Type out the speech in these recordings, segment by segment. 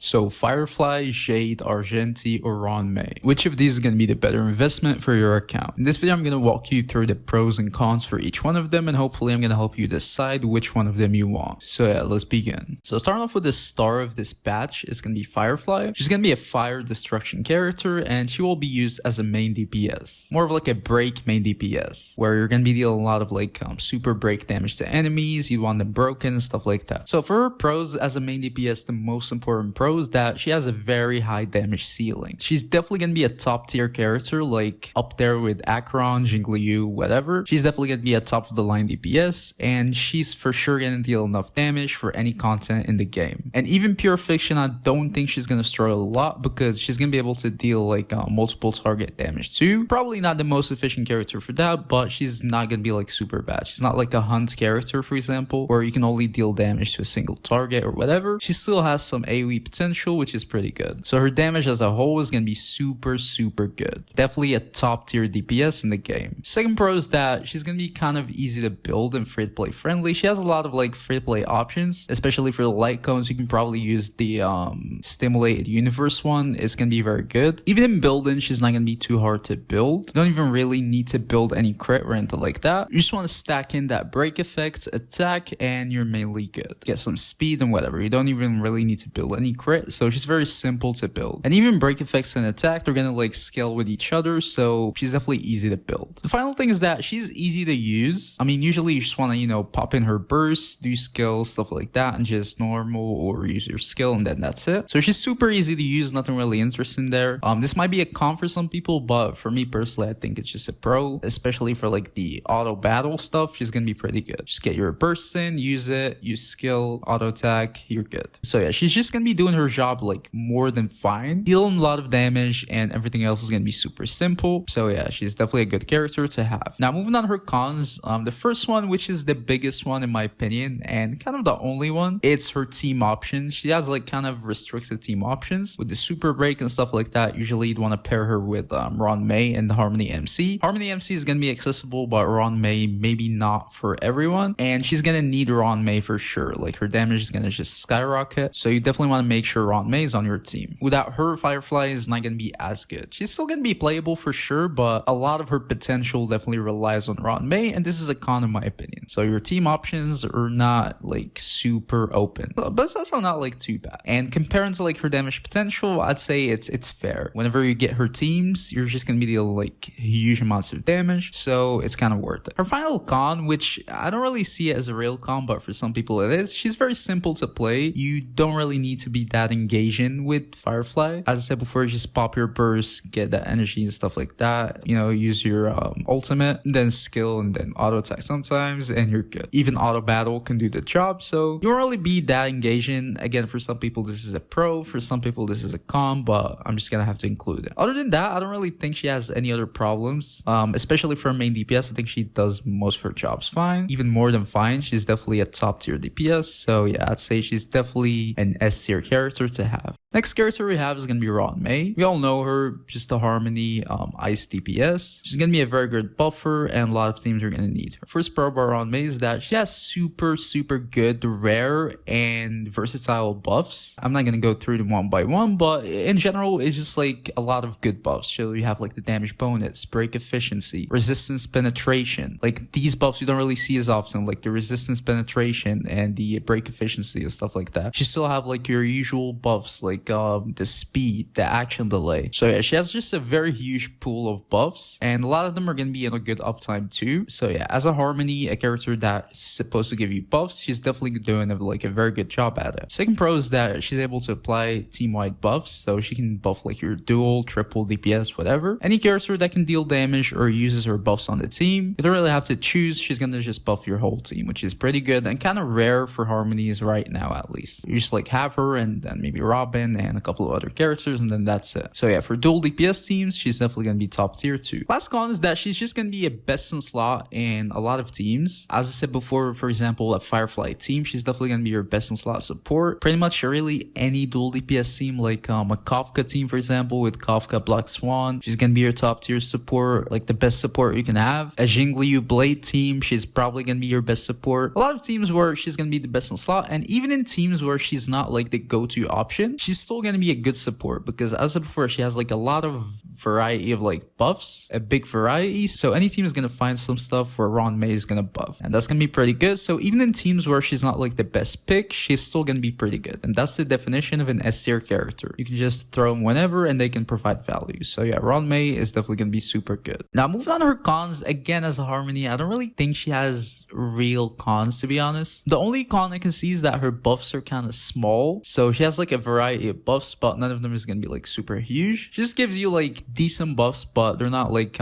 So Firefly, Jade, Argenti, or Ruan mei. Which of these is going to be the better investment for your account? In this video, I'm going to walk you through the pros and cons for each one of them, and hopefully I'm going to help you decide which one of them you want. So yeah, let's begin. So starting off with the star of this batch is going to be Firefly. She's going to be a fire destruction character, and she will be used as a main DPS. More of like a break main DPS, where you're going to be dealing a lot of like super break damage to enemies, you want them broken and stuff like that. So for her pros as a main DPS, the most important pro is that she has a very high damage ceiling. She's definitely going to be a top tier character, like up there with Acheron, Jingliu, whatever. She's definitely going to be a top of the line DPS, and she's for sure going to deal enough damage for any content in the game. And even pure fiction, I don't think she's going to struggle a lot because she's going to be able to deal like multiple target damage too. Probably not the most efficient character for that, but she's not going to be like super bad. She's not like a hunt character, for example, where you can only deal damage to a single target or whatever. She still has some AoE potential, which is pretty good. So her damage as a whole is going to be super good. Definitely a top tier DPS in the game. Second pro is that she's going to be kind of easy to build and free to play friendly. She has a lot of like free to play options, especially for the light cones. You can probably use the stimulated universe one. It's going to be very good. Even in building, she's not going to be too hard to build. You don't even really need to build any crit or anything like that. You just want to stack in that break effect, attack, and you're mainly good. Get some speed and whatever. You don't even really need to build any crit. So she's very simple to build. And even break effects and attack, they're going to like scale with each other. So she's definitely easy to build. The final thing is that she's easy to use. I mean, usually you just want to, pop in her burst, do skills, stuff like that, and just normal or use your skill, and then that's it. So she's super easy to use. Nothing really interesting there. This might be a con for some people, but for me personally, I think it's just a pro, especially for like the auto battle stuff. She's going to be pretty good. Just get your burst in, use it, use skill, auto attack, you're good. So yeah, she's just going to be doing her job like more than fine, dealing a lot of damage, and everything else is going to be super simple. So yeah, she's definitely a good character to have. Now moving on to her cons, the first one, which is the biggest one in my opinion, and kind of the only one, it's her team options. She has like kind of restricted team options with the super break and stuff like that. Usually you'd want to pair her with Ruan mei and the Harmony MC. Harmony MC is going to be accessible, but Ruan mei maybe not for everyone, and she's going to need Ruan mei for sure. Like her damage is going to just skyrocket, so you definitely want to make sure Ruan mei is on your team. Without her, Firefly is not going to be as good. She's still going to be playable for sure, but a lot of her potential definitely relies on Ruan mei, and this is a con in my opinion. So your team options are not like super open, but it's also not like too bad. And comparing to like her damage potential, I'd say it's fair. Whenever you get her teams, you're just going to be dealing like huge amounts of damage, so it's kind of worth it. Her final con, which I don't really see it as a real con, but for some people it is, she's very simple to play. You don't really need to be that engaging with Firefly. As I said before, just pop your burst, get that energy and stuff like that. Use your ultimate, then skill, and then auto attack sometimes, and you're good. Even auto battle can do the job, so you won't really be that engaging. Again, for some people this is a pro, for some people this is a con, but I'm just gonna have to include it. Other than that, I don't really think she has any other problems, especially for her main DPS. I think she does most of her jobs fine, even more than fine. She's definitely a top tier DPS, so yeah, I'd say she's definitely an S tier character to have. Next character we have is going to be Ruan mei. We all know her, just the Harmony Ice DPS. She's going to be a very good buffer, and a lot of teams are going to need her. First pro about Ruan mei is that she has super good, rare, and versatile buffs. I'm not going to go through them one by one, but in general, it's just like a lot of good buffs. So you have like the damage bonus, break efficiency, resistance penetration. Like these buffs you don't really see as often, like the resistance penetration and the break efficiency and stuff like that. You still have like your usual buffs, like the speed, the action delay. So yeah, she has just a very huge pool of buffs, and a lot of them are going to be in a good uptime too. So yeah, as a Harmony, a character that's supposed to give you buffs, she's definitely doing like a very good job at it. Second pro is that she's able to apply team-wide buffs, so she can buff like your dual, triple DPS, whatever. Any character that can deal damage or uses her buffs on the team, you don't really have to choose. She's going to just buff your whole team, which is pretty good and kind of rare for Harmonies right now, at least. You just like have her and then maybe Robin and a couple of other characters, and then that's it. So yeah, for dual DPS teams, she's definitely going to be top tier too. Last con is that she's just going to be a best in slot in a lot of teams. As I said before, for example, a Firefly team, she's definitely going to be your best in slot support. Pretty much really any dual DPS team, like a Kafka team, for example, with Kafka Black Swan, she's going to be your top tier support, like the best support you can have. A Jingliu Blade team, she's probably going to be your best support. A lot of teams where she's going to be the best in slot, and even in teams where she's not like the go-to option, she's still gonna be a good support because as I said before, she has like a lot of variety of like buffs, a big variety. So any team is gonna find some stuff where Ruan mei is gonna buff, and that's gonna be pretty good. So even in teams where she's not like the best pick, she's still gonna be pretty good. And that's the definition of an S tier character. You can just throw them whenever and they can provide value. So yeah, Ruan mei is definitely gonna be super good. Now moving on to her cons, again as a Harmony, I don't really think she has real cons to be honest. The only con I can see is that her buffs are kind of small. So she has like a variety of buffs, but none of them is gonna be like super huge. She just gives you like decent buffs, but they're not like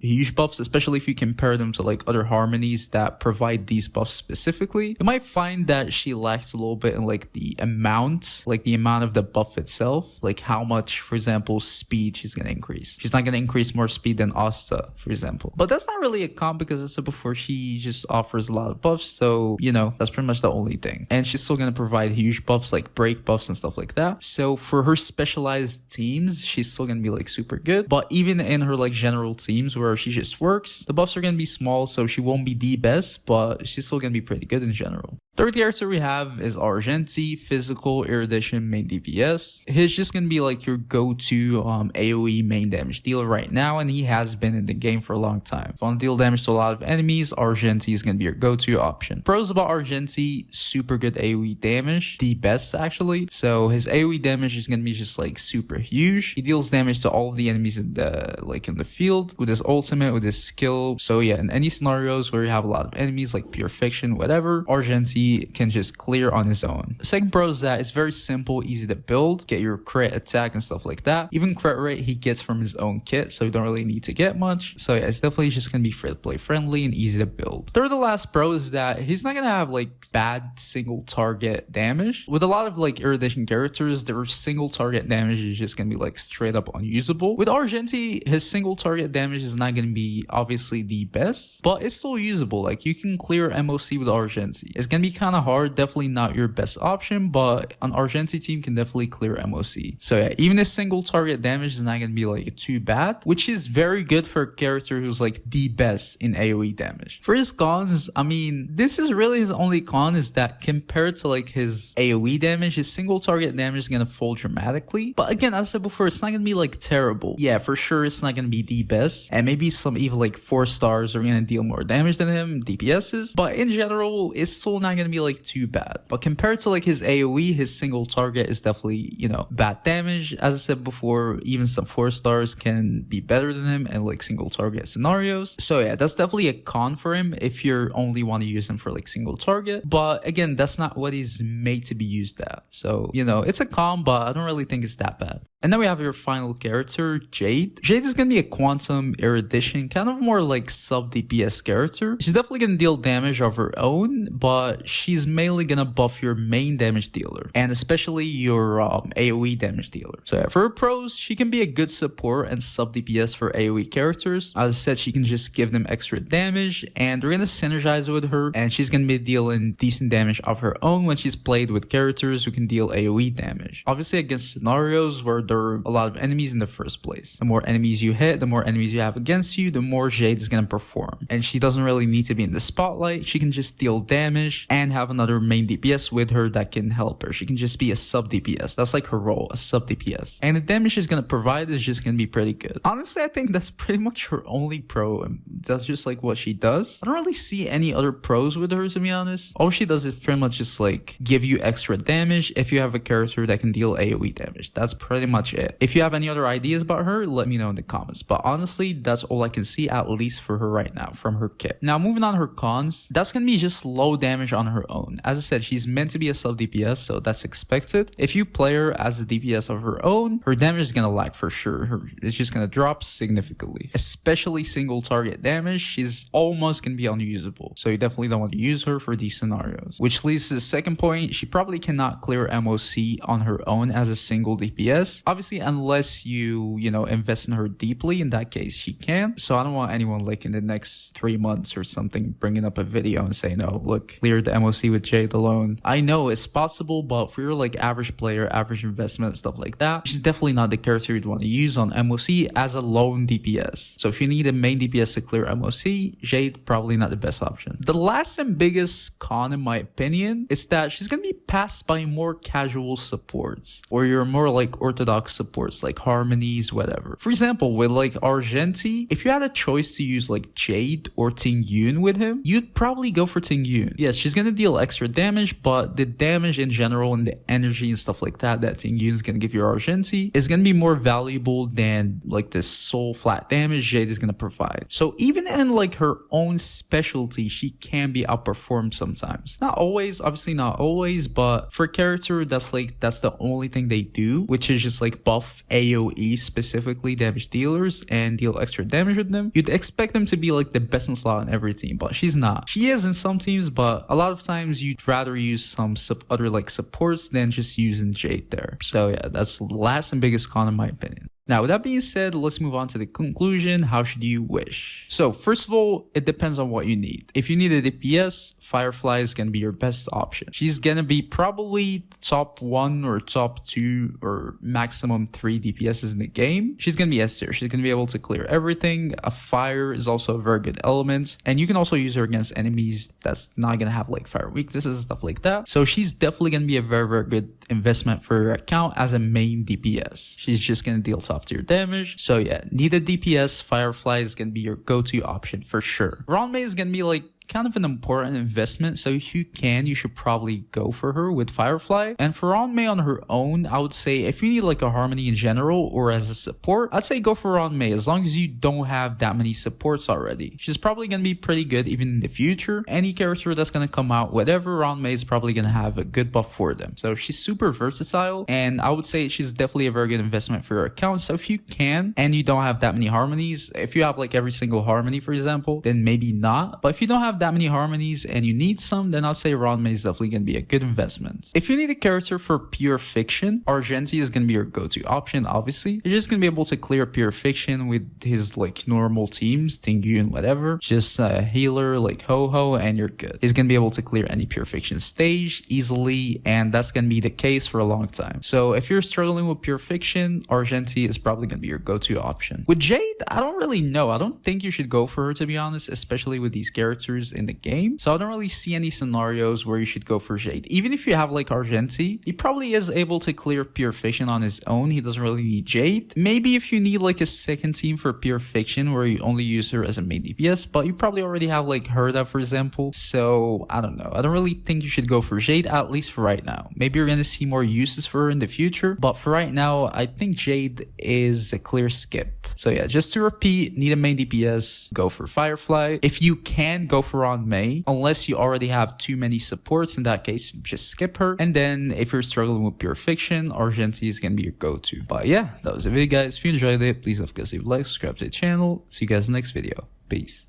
huge buffs, especially if you compare them to like other Harmonies that provide these buffs specifically. You might find that she lacks a little bit in like the amount of the buff itself, like how much, for example, speed she's gonna increase. She's not gonna increase more speed than Asta, for example. But that's not really a con because as I said before, she just offers a lot of buffs, so you know, that's pretty much the only thing. And she's still gonna provide huge buffs like break buffs and stuff like that. So for her specialized teams, she's still gonna be like super good. But even in her like general teams where she just works, the buffs are gonna be small, so she won't be the best, but she's still gonna be pretty good in general. Third character we have is Argenti, physical, erudition, main DPS. He's just gonna be like your go-to AoE main damage dealer right now, and he has been in the game for a long time. If you want to deal damage to a lot of enemies, Argenti is gonna be your go-to option. Pros about Argenti: super good AoE damage, the best actually. So his AoE damage is gonna be just like super huge. He deals damage to all of the enemies in the field with his ultimate, with his skill. So yeah, in any scenarios where you have a lot of enemies like pure fiction, whatever, Argenti can just clear on his own. The second pro is that it's very simple, easy to build, get your crit, attack, and stuff like that. Even crit rate he gets from his own kit, so you don't really need to get much. So yeah, it's definitely just gonna be free to play friendly and easy to build. Third to last pro is that he's not gonna have like bad single target damage. With a lot of like erudition characters, their single target damage is just gonna be like straight up unusable. With Argenti, his single target damage is not gonna be obviously the best, but it's still usable. Like you can clear MOC with Argenti. It's gonna be kind of hard, definitely not your best option, but an Argenti team can definitely clear MOC. So yeah, even a single target damage is not gonna be like too bad, which is very good for a character who's like the best in AoE damage. For his cons, I mean, this is really his only con, is that compared to like his AoE damage, his single target damage is gonna fall dramatically. But again, as I said before, it's not gonna be like terrible. Yeah, for sure it's not gonna be the best, and maybe some even like 4 stars are gonna deal more damage than him, DPSs, but in general it's still not gonna be like too bad. But compared to like his AoE, his single target is definitely, you know, bad damage. As I said before, even some 4 stars can be better than him in like single target scenarios. So yeah, that's definitely a con for him if you only want to use him for like single target. But again, that's not what he's made to be used at. So, you know, it's a con, but I don't really think it's that bad. And then we have your final character, Jade. Jade is going to be a quantum erudition, kind of more like sub DPS character. She's definitely going to deal damage of her own, but she's mainly going to buff your main damage dealer, and especially your AoE damage dealer. So yeah, for her pros, she can be a good support and sub DPS for AoE characters. As I said, she can just give them extra damage, and they're going to synergize with her, and she's going to be dealing decent damage of her own when she's played with characters who can deal AoE damage. Obviously against scenarios where there are a lot of enemies in the first place. The more enemies you hit, the more enemies you have against you, the more Jade is going to perform. And she doesn't really need to be in the spotlight. She can just deal damage and have another main DPS with her that can help her. She can just be a sub DPS. That's like her role, a sub DPS. And the damage she's going to provide is just going to be pretty good. Honestly, I think that's pretty much her only pro. And that's just like what she does. I don't really see any other pros with her, to be honest. All she does is pretty much just like give you extra damage if you have a character that can deal AoE damage. That's pretty much it. If you have any other ideas about her, let me know in the comments. But honestly, that's all I can see, at least for her right now, from her kit. Now, moving on her cons, that's going to be just low damage on her own. As I said, she's meant to be a sub DPS, so that's expected. If you play her as a DPS of her own, her damage is going to lag for sure. It's just going to drop significantly. Especially single target damage, she's almost going to be unusable. So you definitely don't want to use her for these scenarios. Which leads to the second point, she probably cannot clear MOC on her own as a single DPS. Obviously, unless you know, invest in her deeply, in that case, she can. So I don't want anyone like in the next 3 months or something bringing up a video and saying, no, look, clear the MOC with Jade alone. I know it's possible, but for your like average player, average investment, stuff like that, she's definitely not the character you'd want to use on MOC as a lone DPS. So if you need a main DPS to clear MOC, Jade probably not the best option. The last and biggest con in my opinion is that she's gonna be passed by more casual supports, or your more like orthodox supports like Harmonies, whatever. For example, with like Argenti, if you had a choice to use like Jade or Ting Yun with him, you'd probably go for Ting Yun. Yes, she's gonna deal extra damage, but the damage in general and the energy and stuff like that Ting Yun is gonna give your Argenti is gonna be more valuable than like the soul flat damage Jade is gonna provide. So even in like her own specialty, she can be outperformed sometimes. Not always, obviously not always, but for a character that's the only thing they do, which is just like buff AoE, specifically damage dealers, and deal extra damage with them, you'd expect them to be like the best in slot on every team, but she's not. She is in some teams, but a lot of times you'd rather use some other like supports than just using Jade there. So yeah, that's the last and biggest con in my opinion. Now, with that being said, let's move on to the conclusion. How should you wish? So first of all, it depends on what you need. If you need a DPS, Firefly is going to be your best option. She's going to be probably top 1 or top 2 or maximum 3 DPSs in the game. She's going to be S tier. She's going to be able to clear everything. A fire is also a very good element. And you can also use her against enemies that's not going to have like fire weaknesses and stuff like that. So she's definitely going to be a very, very good investment for your account as a main DPS. She's just going to deal top tier damage. So yeah, need a DPS, Firefly is going to be your go-to option for sure. Ruan mei is going to be like kind of an important investment, so if you can, you should probably go for her with Firefly. And for Ruan mei on her own, I would say if you need like a Harmony in general or as a support, I'd say go for Ruan mei as long as you don't have that many supports already. She's probably going to be pretty good even in the future. Any character that's going to come out, whatever, Ruan mei is probably going to have a good buff for them. So she's super versatile, and I would say she's definitely a very good investment for your account. So if you can and you don't have that many Harmonies, if you have like every single Harmony for example, then maybe not. But if you don't have that many Harmonies and you need some, then I'll say Ruan mei is definitely going to be a good investment. If you need a character for pure fiction, Argenti is going to be your go-to option. Obviously, you're just going to be able to clear pure fiction with his like normal teams, Ting Yun, whatever, just a healer like Ho-Ho, and you're good. He's going to be able to clear any pure fiction stage easily, and that's going to be the case for a long time. So if you're struggling with pure fiction, Argenti is probably going to be your go-to option. With Jade, I don't really know. I don't think you should go for her, to be honest, especially with these characters in the game. So I don't really see any scenarios where you should go for Jade. Even if you have like Argenti, he probably is able to clear pure fiction on his own. He doesn't really need Jade. Maybe if you need like a second team for pure fiction where you only use her as a main DPS, but you probably already have like Herda, for example. So I don't know. I don't really think you should go for Jade, at least for right now. Maybe you're going to see more uses for her in the future, but for right now, I think Jade is a clear skip. So yeah, just to repeat, need a main DPS, go for Firefly. If you can, go for Ruan mei, unless you already have too many supports. In that case, just skip her. And then if you're struggling with pure fiction, Argenti is gonna be your go-to. But yeah, that was the video, guys. If you enjoyed it, please don't forget to leave a like, subscribe to the channel. See you guys in the next video. Peace.